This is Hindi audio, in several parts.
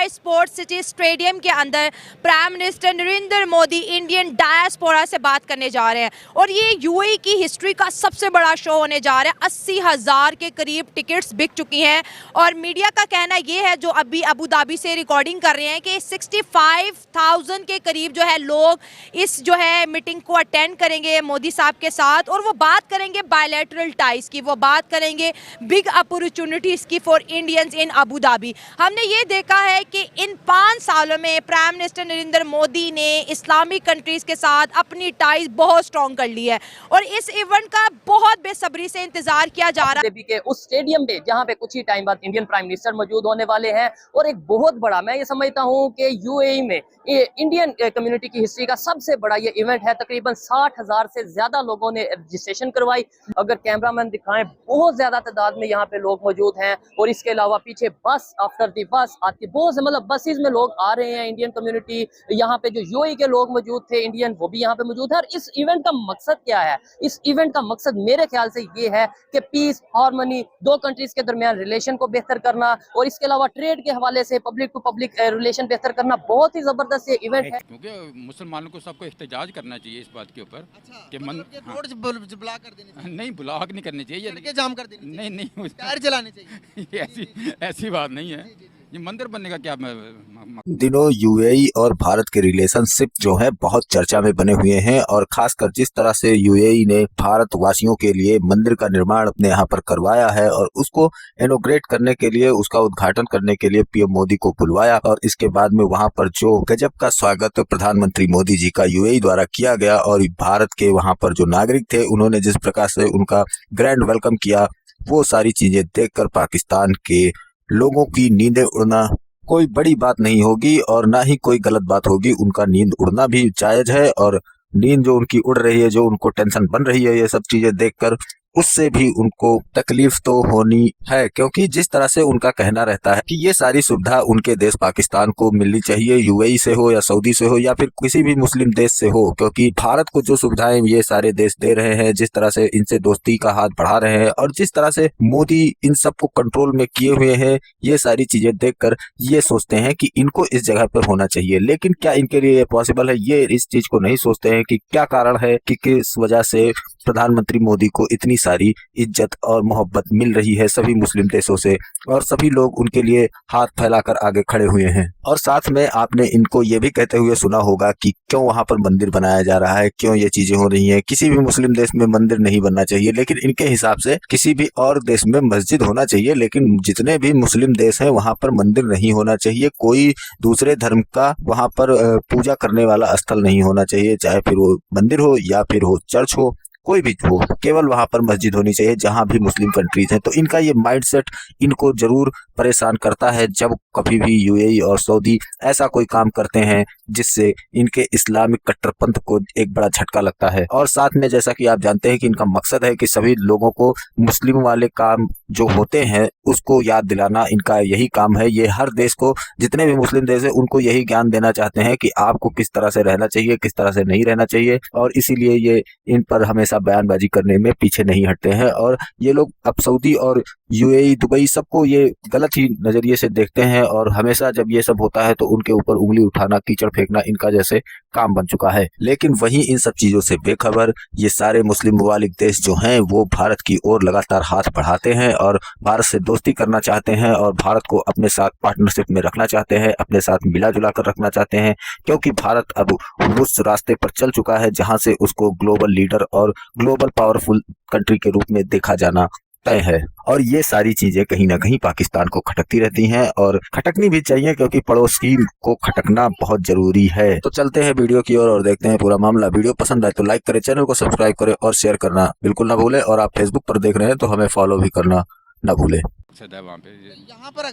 दुबई स्पोर्ट्स सिटी स्टेडियम के अंदर prime minister Narendra Modi Indian diaspora से बात करने जा रहे हैं और ये यूएई की हिस्ट्री का सबसे बड़ा शो होने जा रहा है। 80,000 के करीब टिकट्स बिक चुकी हैं और मीडिया का कहना ये है, जो अभी अबू धाबी से रिकॉर्डिंग कर रहे हैं, कि 65,000 के करीब जो है लोग इस जो है मीटिंग को अटेंड करेंगे मोदी साहब के साथ और वो बात करेंगे बायलैटरल टाइज की, वो बात करेंगे बिग अपॉर्चुनिटीज की for Indians in Abu Dhabi. हमने ये देखा है कि इन 5 सालों में प्राइम मिनिस्टर नरेंद्र मोदी ने इस्लामिक कंट्रीज के साथ अपनी टाइज बहुत स्ट्रॉन्ग कर ली है और इस इवेंट का बहुत बेसब्री से इंतजार किया जा रहा है के उस स्टेडियम में जहां पे कुछ ही टाइम बाद इंडियन प्राइम मिनिस्टर मौजूद होने वाले हैं और एक बहुत बड़ा, मैं ये समझता हूं कि यूएई में ये इंडियन कम्युनिटी की हिस्ट्री का सबसे बड़ा ये इवेंट है। तकरीबन 60,000 से ज्यादा लोगों ने रजिस्ट्रेशन करवाई। अगर कैमरामैन दिखाएं, बहुत ज्यादा तादाद में यहाँ पे लोग मौजूद हैं और इसके अलावा पीछे बस आफ्टर दी बस आती, बहुत से मतलब बसेस में लोग आ रहे हैं। इंडियन कम्युनिटी यहाँ पे जो यूएई के लोग मौजूद थे इंडियन, वो भी यहाँ पे मौजूद है। और इस इवेंट का मकसद क्या है? इस इवेंट का मकसद मेरे ख्याल से ये है कि पीस, हार्मनी, दो कंट्रीज के दरमियान रिलेशन को बेहतर करना और इसके अलावा ट्रेड के हवाले से पब्लिक टू पब्लिक रिलेशन बेहतर करना। बहुत ही जबरदस्त ये इवेंट है, क्योंकि मुसलमानों को सबको एहतजाज करना चाहिए इस बात के ऊपर। अच्छा, कि रोड ब्लॉक कर देनी चाहिए, नहीं, ब्लॉक नहीं करनी चाहिए, सड़कें जाम कर देनी चाहिए, नहीं टायर जलाने चाहिए। ये ऐसी बात नहीं है। ये मंदिर बनने का क्या दिनों यूएई और भारत के रिलेशनशिप जो है बहुत चर्चा में बने हुए हैं और खासकर जिस तरह से यूएई ने भारतवासियों के लिए मंदिर का निर्माण अपने यहाँ पर करवाया है और उसको इनॉग्रेट करने के लिए, उसका उद्घाटन करने के लिए पीएम मोदी को बुलवाया और इसके बाद में वहाँ पर जो गजब का स्वागत प्रधानमंत्री मोदी जी का यूएई द्वारा किया गया और भारत के वहाँ पर जो नागरिक थे उन्होंने जिस प्रकार से उनका ग्रैंड वेलकम किया, वो सारी चीजें देखकर पाकिस्तान के लोगों की नींदें उड़ना कोई बड़ी बात नहीं होगी और ना ही कोई गलत बात होगी। उनका नींद उड़ना भी जायज है और नींद जो उनकी उड़ रही है, जो उनको टेंशन बन रही है, ये सब चीजें देखकर उससे भी उनको तकलीफ तो होनी है, क्योंकि जिस तरह से उनका कहना रहता है कि ये सारी सुविधा उनके देश पाकिस्तान को मिलनी चाहिए, यूएई से हो या सऊदी से हो या फिर किसी भी मुस्लिम देश से हो, क्योंकि भारत को जो सुविधाएं ये सारे देश दे रहे हैं, जिस तरह से इनसे दोस्ती का हाथ बढ़ा रहे हैं और जिस तरह से मोदी इन सबको कंट्रोल में किए हुए हैं, ये सारी चीजें देखकर ये सोचते हैं कि इनको इस जगह पर होना चाहिए। लेकिन क्या इनके लिए पॉसिबल है? ये इस चीज को नहीं सोचते हैं कि क्या कारण है कि किस वजह से प्रधानमंत्री मोदी को इतनी सारी इज्जत और मोहब्बत मिल रही है सभी मुस्लिम देशों से और सभी लोग उनके लिए हाथ फैलाकर आगे खड़े हुए हैं। और साथ में आपने इनको ये भी कहते हुए सुना होगा कि क्यों वहां पर मंदिर बनाया जा रहा है, क्यों ये चीजें हो रही हैं। किसी भी मुस्लिम देश में मंदिर नहीं बनना चाहिए, लेकिन इनके हिसाब से किसी भी और देश में मस्जिद होना चाहिए, लेकिन जितने भी मुस्लिम देश हैं वहां पर मंदिर नहीं होना चाहिए। कोई दूसरे धर्म का वहां पर पूजा करने वाला स्थल नहीं होना चाहिए, चाहे फिर वो मंदिर हो या फिर हो चर्च हो, कोई भी हो, केवल वहां पर मस्जिद होनी चाहिए जहां भी मुस्लिम कंट्रीज हैं। तो इनका ये माइंडसेट इनको जरूर परेशान करता है जब कभी भी यूएई और सऊदी ऐसा कोई काम करते हैं जिससे इनके इस्लामिक कट्टरपंथ को एक बड़ा झटका लगता है। और साथ में जैसा कि आप जानते हैं कि इनका मकसद है कि सभी लोगों को मुस्लिम वाले काम जो होते हैं उसको याद दिलाना, इनका यही काम है। ये हर देश को, जितने भी मुस्लिम देश है उनको यही ज्ञान देना चाहते हैं कि आपको किस तरह से रहना चाहिए, किस तरह से नहीं रहना चाहिए। और इसीलिए ये इन पर हमेशा बयानबाजी करने में पीछे नहीं हटते हैं। और ये लोग अब सऊदी और यूएई, दुबई सबको ये गलत ही नजरिए से देखते हैं और हमेशा जब ये सब होता है तो उनके ऊपर उंगली उठाना, कीचड़ फेंकना इनका जैसे काम बन चुका है। लेकिन वहीं इन सब चीजों से बेखबर ये सारे मुस्लिम ममालिक देश जो हैं वो भारत की ओर लगातार हाथ बढ़ाते हैं और भारत से दोस्ती करना चाहते हैं और भारत को अपने साथ पार्टनरशिप में रखना चाहते हैं, अपने साथ मिला जुला कर रखना चाहते हैं, क्योंकि भारत अब उस रास्ते पर चल चुका है जहां से उसको ग्लोबल लीडर और ग्लोबल पावरफुल कंट्री के रूप में देखा जाना तय है। और ये सारी चीजें कहीं ना कहीं पाकिस्तान को खटकती रहती हैं और खटकनी भी चाहिए, क्योंकि पड़ोसी को खटकना बहुत जरूरी है। तो चलते हैं वीडियो की ओर और देखते हैं पूरा मामला। वीडियो पसंद आए तो लाइक करें, चैनल को सब्सक्राइब करें और शेयर करना बिल्कुल ना भूलें। और आप फेसबुक पर देख रहे हैं तो हमें फॉलो भी करना ना भूलें। वहाँ पे यहाँ पर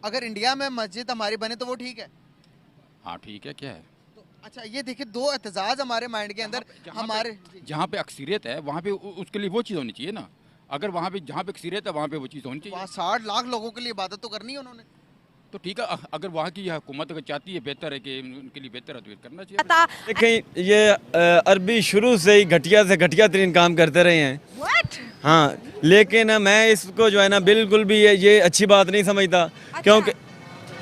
अगर इंडिया में मस्जिद हमारी बने तो वो ठीक है? हाँ ठीक है, क्या है? अच्छा, ये देखिए, दो एहतजाज हमारे माइंड के अंदर, हमारे जहाँ पे अक्सरियत है वहाँ पे उसके लिए वो चीज़ होनी चाहिए ना। अगर वहाँ पे जहाँ पे अक्सरियत है वहाँ पे वो चीज़ होनी चाहिए। 60 लाख लोगों के लिए इबादत तो करनी है उन्होंने, तो ठीक है, अगर वहाँ की हुकूमत अगर चाहती है बेहतर है कि उनके लिए बेहतर है तो करना चाहिए। देखें, ये अरबी शुरू से ही घटिया से घटिया तरीन काम करते रहे हैं। हाँ, लेकिन मैं इसको जो है ना बिल्कुल भी ये अच्छी बात नहीं समझता। क्योंकि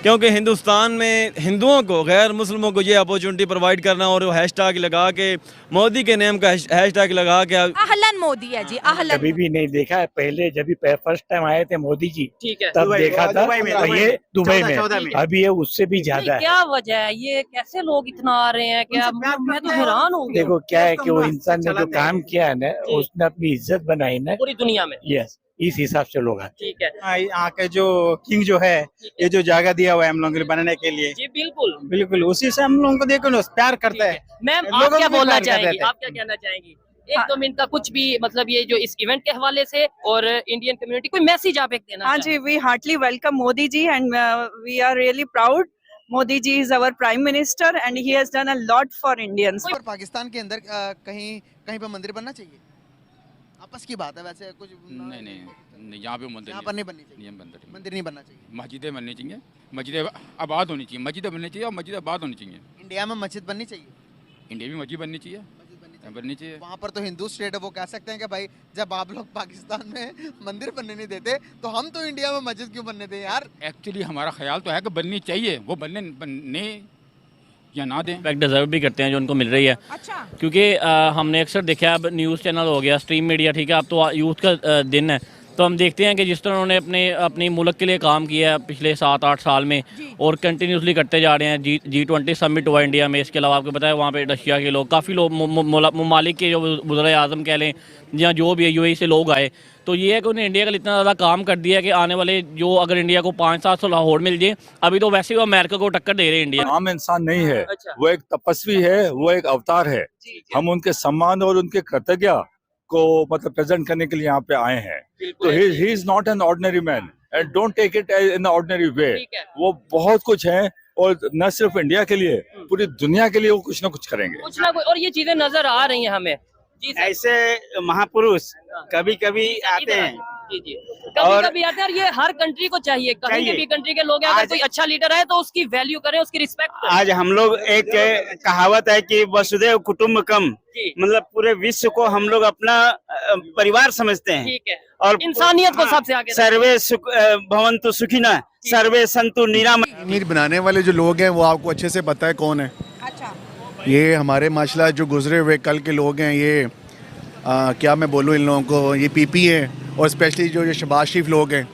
क्योंकि हिंदुस्तान में हिंदुओं को, गैर मुस्लिमों को ये अपॉर्चुनिटी प्रोवाइड करना और हैशटैग लगा के, मोदी के नेम का हैशटैग लगा के, अहलन मोदी है जी, अहलन। कभी भी नहीं देखा है। पहले जब भी फर्स्ट टाइम आए थे मोदी जी, ठीक है, तब देखा था। और ये दुबई में, 14 में। अभी ये उससे भी ज्यादा है। क्या वजह है, ये कैसे लोग इतना आ रहे हैं? क्या मैं तो हैरान हूँ देखो क्या है कि वो इंसान ने जो काम किया है ना, जी। उसने अपनी इज्जत बनाई ना, पूरी दुनिया में। यस, इस हिसाब से लोग आते ठीक है यहाँ के जो किंग जो है, ये जो जगह दिया हुआ है हम लोगों के बनाने के लिए, जी, बिल्कुल बिल्कुल उसी से हम लोगों को देखो ना प्यार करता है। मैम, आप लोगों क्या को भी बोलना प्यार करते चाहेंगी? हैं। आप क्या कहना चाहेंगी? एक दो मिनट का कुछ भी, मतलब ये जो इस इवेंट के हवाले से और इंडियन कम्युनिटी, कोई मैसेज आप एक देना हाँ चाहें? जी, we heartily welcome Modi ji and we are really proud. Modi ji is our prime minister and he has done a lot for Indians. और पाकिस्तान के अंदर कहीं कहीं पे मंदिर बनना चाहिए? आपस की बात है वैसे कुछ नहीं, यहाँ पे मंदिर यहाँ पर नहीं बननी चाहिए। मंदिर नहीं बनना चाहिए। मस्जिदें बननी चाहिए, मस्जिदें आबाद होनी चाहिए, मस्जिदें बननी चाहिए और मस्जिदें आबाद होनी चाहिए। इंडिया में मस्जिद बननी चाहिए। इंडिया में मस्जिद बननी चाहिए, बननी चाहिए। वहाँ पर तो हिंदू स्टेट है, वो कह सकते हैं कि भाई जब आप लोग पाकिस्तान में मंदिर बनने नहीं देते तो हम तो इंडिया में मस्जिद क्यों बनने दें यार? एक्चुअली हमारा ख्याल तो है कि बननी चाहिए, वो बनने या ना दें। रिस्पेक्ट डिजर्व भी करते हैं जो उनको मिल रही है। अच्छा, क्योंकि हमने अक्सर देखा है, अब न्यूज़ चैनल हो गया, स्ट्रीम मीडिया, ठीक है, अब तो यूथ का दिन है, तो हम देखते हैं कि जिस तरह उन्होंने अपनी मुल्क के लिए काम किया है पिछले 7-8 साल में और कंटिन्यूसली करते जा रहे हैं। G20 समिट हुआ इंडिया में, इसके अलावा आपको पता है वहाँ पे रशिया के लोग, काफ़ी लोग, ममालिक के जो वज़ीर आज़म कह लें या जो भी UAE से लोग आए, तो ये है कि उन्हें इंडिया का इतना ज़्यादा काम कर दिया है कि आने वाले जो अगर इंडिया को 5-7 साल लाहौर मिल जाए, अभी तो वैसे ही वो अमेरिका को टक्कर दे रहे हैं इंडिया। आम इंसान नहीं है, अच्छा। वो एक तपस्वी है, वो एक अवतार है। हम उनके सम्मान और उनके कृतज्ञता को मतलब प्रेजेंट करने के लिए यहाँ पे आए हैं। तो he is not an ordinary man and don't take it in ordinary way. वो बहुत कुछ है और न सिर्फ इंडिया के लिए, पूरी दुनिया के लिए वो कुछ ना कुछ करेंगे। कुछ ना कुछ, और ये चीजें नजर आ रही हैं हमें। जी सर। ऐसे महापुरुष कभी कभी आते हैं। जी जी, कभी कभी आते हैं, और ये हर कंट्री को चाहिए, कहीं के भी कंट्री के लोग हैं, अगर कोई अच्छा लीडर है तो उसकी वैल्यू करें, उसकी रिस्पेक्ट करें। आज हम लोग एक कहावत है कि वसुधैव कुटुम्बकम, मतलब पूरे विश्व को हम लोग अपना परिवार समझते हैं। ठीक है, और इंसानियत को सबसे आगे सर्वे भवन्तु सुखिनः सर्वे सन्तु निरामया। कश्मीर बनाने वाले जो लोग हैं वो आपको अच्छे से पता है कौन है। अच्छा, ये हमारे माशाल्लाह जो गुजरे हुए कल के लोग हैं, ये क्या मैं बोलूँ इन लोगों को, ये पीपी हैं और स्पेशली जो ये शहबाज शरीफ लोग हैं,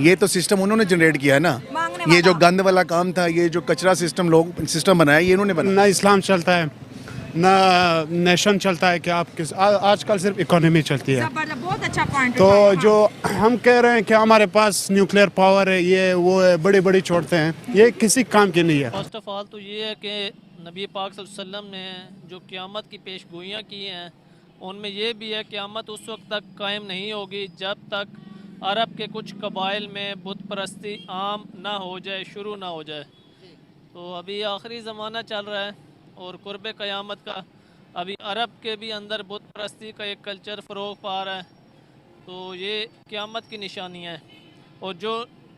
ये तो सिस्टम उन्होंने जनरेट किया है ना। ये जो गंद वाला काम था, ये जो कचरा सिस्टम बनाया, ये इन्होंने बनाया। ना इस्लाम चलता है, ना नेशन चलता है, कि आप किस आजकल सिर्फ इकोनॉमी चलती है। बहुत अच्छा पॉइंट। तो जो हम कह रहे हैं कि हमारे पास न्यूक्लियर पावर है, ये वो है, बड़ी बड़ी छोड़ते हैं, ये किसी काम की नहीं है। फर्स्ट ऑफ ऑल तो ये है कि नबी पाक सल्लल्लाहु अलैहि वसल्लम ने जो क़यामत की पेशगोइयाँ की हैं, उनमें ये भी है क़यामत उस वक्त तक कायम नहीं होगी जब तक अरब के कुछ कबाइल में बुत परस्ती आम ना हो जाए, शुरू ना हो जाए। तो अभी आखिरी ज़माना चल रहा है और कुर्ब क़यामत का, अभी अरब के भी अंदर बुत परस्ती का एक कल्चर फ़रोग़ पा रहा है। तो ये क़यामत की निशानियाँ हैं, और जो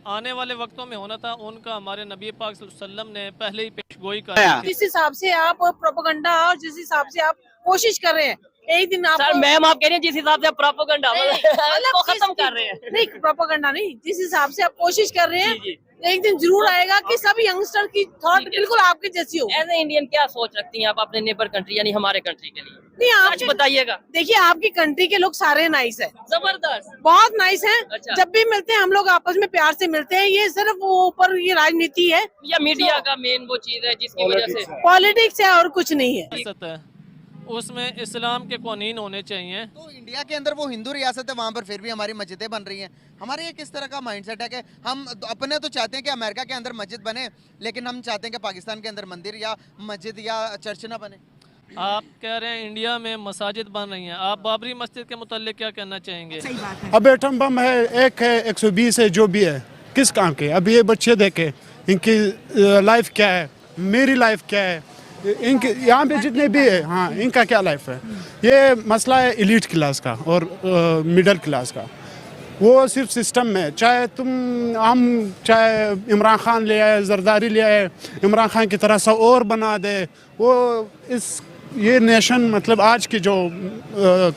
आने वाले वक्तों में होना था उनका हमारे नबी पाक सल्लल्लाहु अलैहि वसल्लम ने पहले ही पेशगोई कर दी। जिस हिसाब से आप प्रोपेगेंडा और जिस हिसाब से आप कोशिश कर रहे हैं, एक दिन आप सर, मैम आप कह रही हैं जिस हिसाब से आप प्रोपेगेंडा मतलब खत्म कर रहे हैं। नहीं, प्रोपेगेंडा नहीं, जिस हिसाब से आप कोशिश कर रहे हैं, एक दिन जरूर आएगा कि सब यंगस्टर की थॉट बिल्कुल आपके जैसी हो। एज ए इंडियन क्या सोच रखती हैं आप अपने नेबर कंट्री यानी हमारे कंट्री के लिए? नहीं, आप कुछ बताइएगा। देखिए, आपकी कंट्री के लोग सारे नाइस है, जबरदस्त, बहुत नाइस हैं। अच्छा। जब भी मिलते हैं हम लोग आपस में प्यार से मिलते हैं। ये सिर्फ वो ऊपर ये राजनीति है या मीडिया का मेन वो चीज है जिसकी वजह से पॉलिटिक्स है और कुछ नहीं है। उसमें इस्लाम के कानून होने चाहिए। तो इंडिया के अंदर वो हिंदू रियासत है, वहाँ पर फिर भी हमारी मस्जिदें बन रही हैं। हमारे ये किस तरह का माइंडसेट है कि हम अपने तो चाहते हैं कि अमेरिका के अंदर मस्जिद बने, लेकिन हम चाहते हैं कि पाकिस्तान के अंदर मंदिर या मस्जिद या चर्च ना बने। आप कह रहे हैं इंडिया में मसाजिद बन रही हैं, आप बाबरी मस्जिद के मुताल्लिक क्या कहना चाहेंगे? अब एटम बम है, एक है 120 है, जो भी है, किस काम के? अब ये बच्चे देखे इनकी लाइफ क्या है, मेरी लाइफ क्या है, इनके यहाँ पे जितने भी है, हाँ, इनका क्या लाइफ है। ये मसला है एलीट क्लास का और मिडिल क्लास का। वो सिर्फ सिस्टम में, चाहे चाहे इमरान खान ले आए, जरदारी ले आए, इमरान खान की तरह सा और बना दे, वो ये नेशन मतलब आज की जो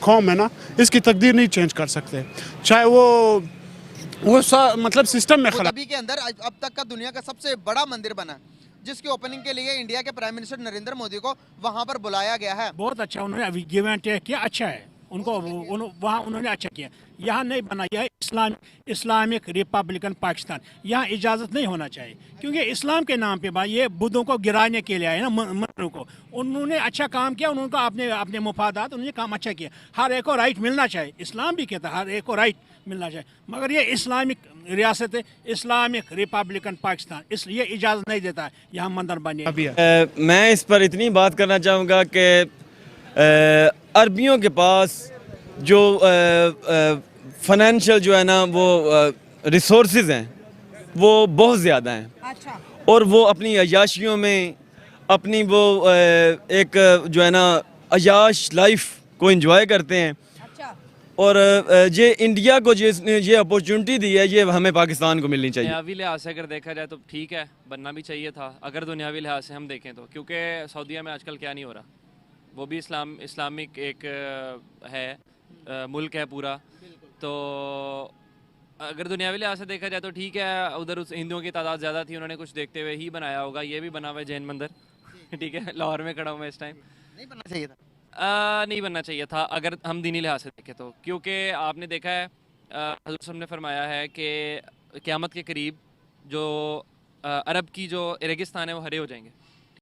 कौम है ना, इसकी तकदीर नहीं चेंज कर सकते। चाहे वो वो मतलब सिस्टम में अबू खराब। धाबी के अंदर अब तक का दुनिया का सबसे बड़ा मंदिर बना, जिसकी ओपनिंग के लिए इंडिया के प्राइम मिनिस्टर नरेंद्र मोदी को वहां पर बुलाया गया है। बहुत अच्छा उन्होंने गिव एंड टेक किया, अच्छा है उनको वहाँ उन्होंने अच्छा किया। यहाँ नहीं बना, यह इस्लामिक रिपब्लिकन पाकिस्तान, यहाँ इजाज़त नहीं होना चाहिए, क्योंकि इस्लाम के नाम पे भाई ये बुद्धों को गिराने के लिए आए ना, मंदिरों को। उन्होंने अच्छा काम किया, उन्होंने अपने अपने मुफादात, उन्होंने काम अच्छा किया। हर एक को राइट मिलना चाहिए, इस्लाम भी कहता है हर एक को राइट मिलना चाहिए, मगर ये इस्लामिक रियासत है, इस्लामिक रिपब्लिकन पाकिस्तान, इसलिए इजाज़त नहीं देता है यहाँ मंदिर बने। मैं इस पर इतनी बात करना चाहूँगा कि अरबियों के पास जो फाइनेंशियल जो है ना वो रिसोर्सेज हैं वो बहुत ज़्यादा हैं। अच्छा। और वो अपनी अयाशियों में अपनी वो एक जो है ना अयाश लाइफ को एंजॉय करते हैं। अच्छा। और ये इंडिया को जिसने ये अपॉर्चुनिटी दी है ये हमें पाकिस्तान को मिलनी चाहिए। दुनियावी लिहाज से अगर देखा जाए तो ठीक है, बनना भी चाहिए था अगर दुनियावी लिहाज से हम देखें तो, क्योंकि सऊदीया में आजकल क्या नहीं हो रहा, वो भी इस्लामिक एक है मुल्क है पूरा, तो अगर दुनियावी लिहाज से देखा जाए तो ठीक है। उधर उस हिंदुओं की तादाद ज़्यादा थी, उन्होंने कुछ देखते हुए ही बनाया होगा। ये भी बना हुआ है जैन मंदिर ठीक है, लाहौर में खड़ा हूँ मैं इस टाइम। नहीं बनना चाहिए था, नहीं बनना चाहिए था अगर हम दीनी लिहाज से देखें तो, क्योंकि आपने देखा है हज़रत साहब ने फरमाया है कि क़यामत के करीब जो अरब की जो रेगिस्तान है वो हरे हो जाएंगे।